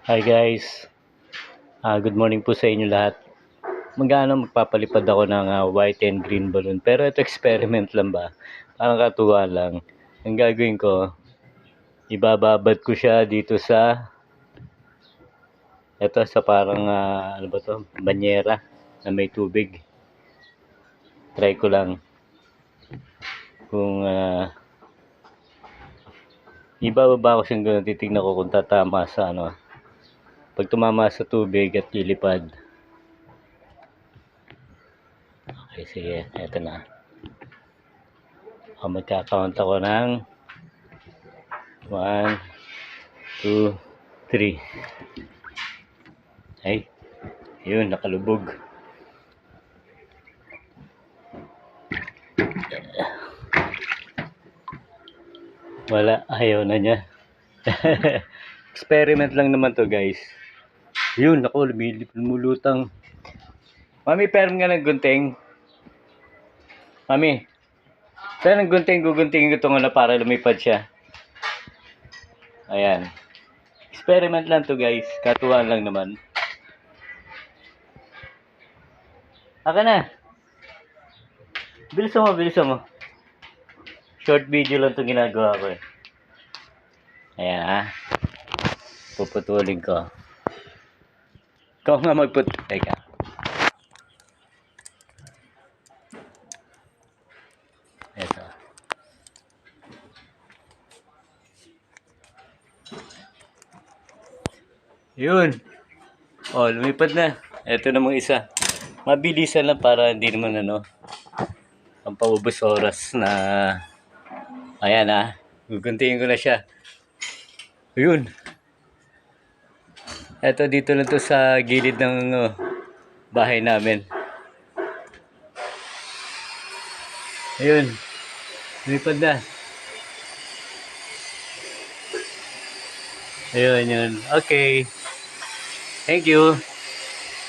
Hi guys, good morning po sa inyo lahat. Magpapalipad ako ng white and green balloon. Pero ito experiment lang ba? Parang katuwa lang. Ang gagawin ko, ibababad ko siya dito sa parang ano ba to? Banyera na may tubig. Try ko lang kung ibababa ko siyang gano'n, titignan ko kung tatama sa ano. Pag tumama sa tubig at lilipad. Okay, sige, eto na. Magka-count ako ng 1, 2, 3. Ay, yun, nakalubog. Wala, ayaw na niya. Experiment lang naman to guys. Yun, ako, lumulutang. Mami, perm nga ng gunting. Mami, pero ng gunting, guguntingin ko ito na para lumipad siya. Ayan. Experiment lang to guys. Katuwaan lang naman. Aka na. Bilisan mo. Short video lang itong ginagawa ko eh. Ayan puputulin ko. Ikaw nga Teka. Ito. Yun. Oh, lumipad na. Ito namang isa. Mabilisan lang para hindi naman ang paubos oras na. Ayan guguntingin ko na siya. Yun. Ito dito lang to sa gilid ng bahay namin. Ayun. Lumipad na. Ayun. Okay. Thank you.